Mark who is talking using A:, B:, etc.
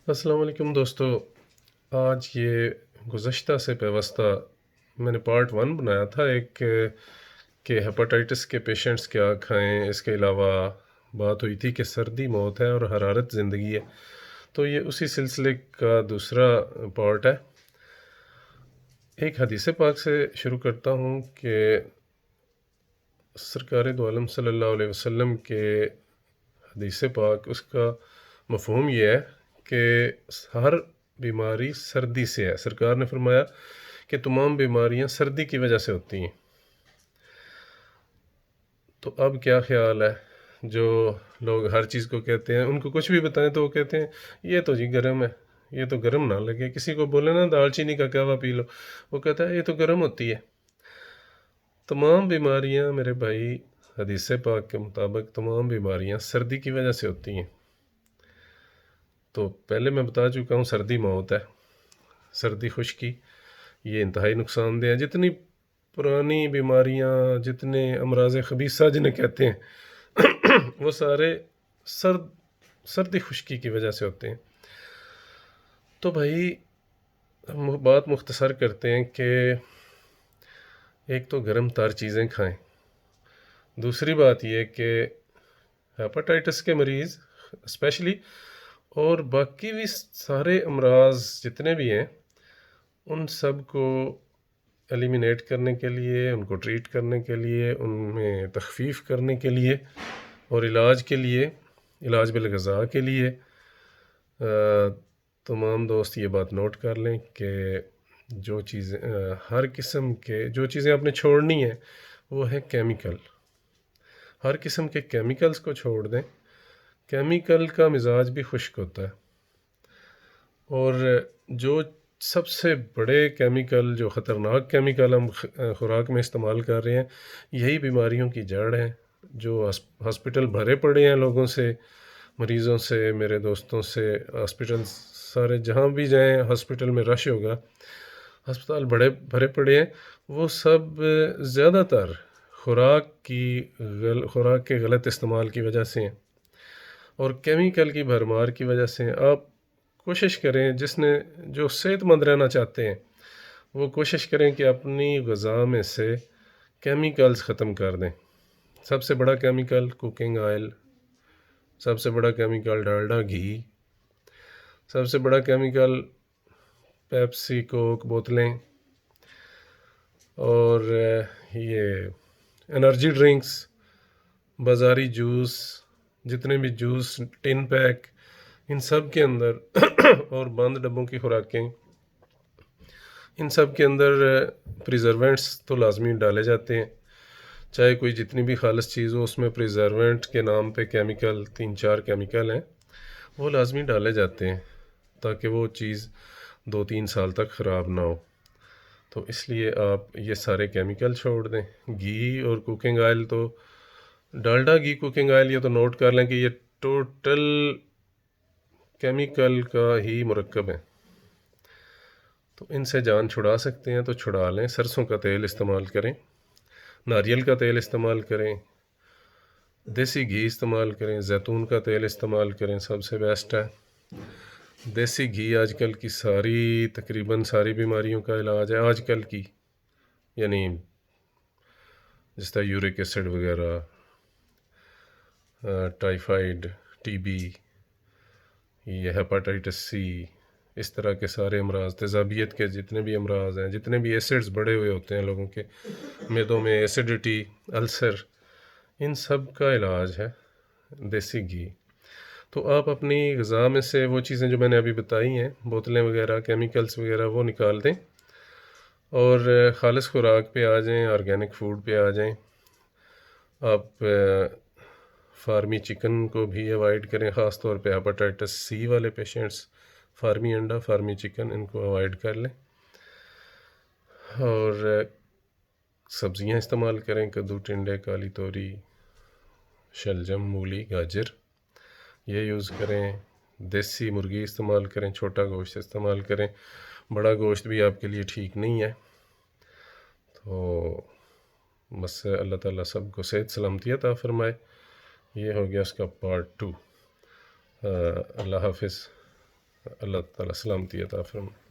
A: السلام علیکم دوستو، آج یہ گزشتہ سے پیوستہ میں نے پارٹ 1 بنایا تھا ایک کہ ہیپاٹائٹس کے پیشنٹس کیا کھائیں. اس کے علاوہ بات ہوئی تھی کہ سردی موت ہے اور حرارت زندگی ہے. تو یہ اسی سلسلے کا دوسرا پارٹ ہے. ایک حدیث پاک سے شروع کرتا ہوں کہ سرکار دو عالم صلی اللہ علیہ وسلم کے حدیث پاک اس کا مفہوم یہ ہے کہ ہر بیماری سردی سے ہے. سرکار نے فرمایا کہ تمام بیماریاں سردی کی وجہ سے ہوتی ہیں. تو اب کیا خیال ہے جو لوگ ہر چیز کو کہتے ہیں، ان کو کچھ بھی بتائیں تو وہ کہتے ہیں یہ تو جی گرم ہے، یہ تو گرم نہ لگے. کسی کو بولے نا دال چینی کا قہوہ پی لو، وہ کہتا ہے یہ تو گرم ہوتی ہے. تمام بیماریاں میرے بھائی حدیث پاک کے مطابق تمام بیماریاں سردی کی وجہ سے ہوتی ہیں. تو پہلے میں بتا چکا ہوں سردی موت ہے، سردی خشکی یہ انتہائی نقصان دہ ہے. جتنی پرانی بیماریاں، جتنے امراض خبیثہ جنہیں کہتے ہیں وہ سارے سردی خشکی کی وجہ سے ہوتے ہیں. تو بھائی بات مختصر کرتے ہیں کہ ایک تو گرم تر چیزیں کھائیں. دوسری بات یہ کہ ہیپاٹائٹس کے مریض اسپیشلی اور باقی بھی سارے امراض جتنے بھی ہیں ان سب کو ایلیمینیٹ کرنے کے لیے، ان کو ٹریٹ کرنے کے لیے، ان میں تخفیف کرنے کے لیے اور علاج کے لیے، علاج بالغذا کے لیے تمام دوست یہ بات نوٹ کر لیں کہ جو چیزیں ہر قسم کے جو چیزیں آپ نے چھوڑنی ہیں وہ ہے کیمیکل. ہر قسم کے کیمیکلز کو چھوڑ دیں. کیمیکل کا مزاج بھی خشک ہوتا ہے، اور جو سب سے بڑے کیمیکل، جو خطرناک کیمیکل ہم خوراک میں استعمال کر رہے ہیں، یہی بیماریوں کی جڑ ہیں. جو ہاسپٹل بھرے پڑے ہیں لوگوں سے، مریضوں سے، میرے دوستوں سے. ہاسپٹل سارے جہاں بھی جائیں ہاسپٹل میں رش ہوگا، ہسپتال بڑے بھرے پڑے ہیں. وہ سب زیادہ تر خوراک کے غلط استعمال کی وجہ سے ہیں اور کیمیکل کی بھرمار کی وجہ سے ہیں. آپ کوشش کریں، جو صحت مند رہنا چاہتے ہیں وہ کوشش کریں کہ اپنی غذا میں سے کیمیکلز ختم کر دیں. سب سے بڑا کیمیکل کوکنگ آئل، سب سے بڑا کیمیکل ڈالڈا گھی، سب سے بڑا کیمیکل پیپسی کوک بوتلیں، اور یہ انرجی ڈرنکس، بازاری جوس، جتنے بھی جوس ٹن پیک، ان سب کے اندر اور بند ڈبوں کی خوراکیں، ان سب کے اندر پریزروینٹس تو لازمی ڈالے جاتے ہیں. چاہے کوئی جتنی بھی خالص چیز ہو اس میں پریزروینٹ کے نام پہ کیمیکل 3-4 کیمیکل ہیں، وہ لازمی ڈالے جاتے ہیں تاکہ وہ چیز 2-3 سال تک خراب نہ ہو. تو اس لیے آپ یہ سارے کیمیکل چھوڑ دیں. گھی اور کوکنگ آئل، تو ڈالڈا گھی، کوکنگ آئل، یہ تو نوٹ کر لیں کہ یہ ٹوٹل کیمیکل کا ہی مرکب ہے. تو ان سے جان چھڑا سکتے ہیں تو چھڑا لیں. سرسوں کا تیل استعمال کریں، ناریل کا تیل استعمال کریں، دیسی گھی استعمال کریں، زیتون کا تیل استعمال کریں، سب سے بیسٹ ہے. دیسی گھی آج کل کی تقریباً ساری بیماریوں کا علاج ہے. آج کل کی یعنی جس طرح یورک ایسڈ وغیرہ، ٹائیفائڈ، ٹی بی، یہ ہیپاٹائٹس سی، اس طرح کے سارے امراض، تیزابیت کے جتنے بھی امراض ہیں، جتنے بھی ایسڈز بڑے ہوئے ہوتے ہیں لوگوں کے معدوں میں، ایسیڈیٹی، السر، ان سب کا علاج ہے دیسی گھی. تو آپ اپنی غذا میں سے وہ چیزیں جو میں نے ابھی بتائی ہیں، بوتلیں وغیرہ، کیمیکلز وغیرہ، وہ نکال دیں اور خالص خوراک پہ آ جائیں، آرگینک فوڈ پہ آ جائیں. آپ فارمی چکن کو بھی اوائڈ کریں، خاص طور پہ ہیپاٹائٹس سی والے پیشنٹس. فارمی انڈا، فارمی چکن، ان کو اوائڈ کر لیں. اور سبزیاں استعمال کریں، کدو، ٹنڈے، کالی توری، شلجم، مولی، گاجر، یہ یوز کریں. دیسی مرغی استعمال کریں، چھوٹا گوشت استعمال کریں. بڑا گوشت بھی آپ کے لیے ٹھیک نہیں ہے. تو بس اللہ تعالیٰ سب کو صحت سلامتی عطا فرمائے. یہ ہو گیا اس کا پارٹ 2. اللہ حافظ. اللہ تعالیٰ سلامتی عطا فرمائے.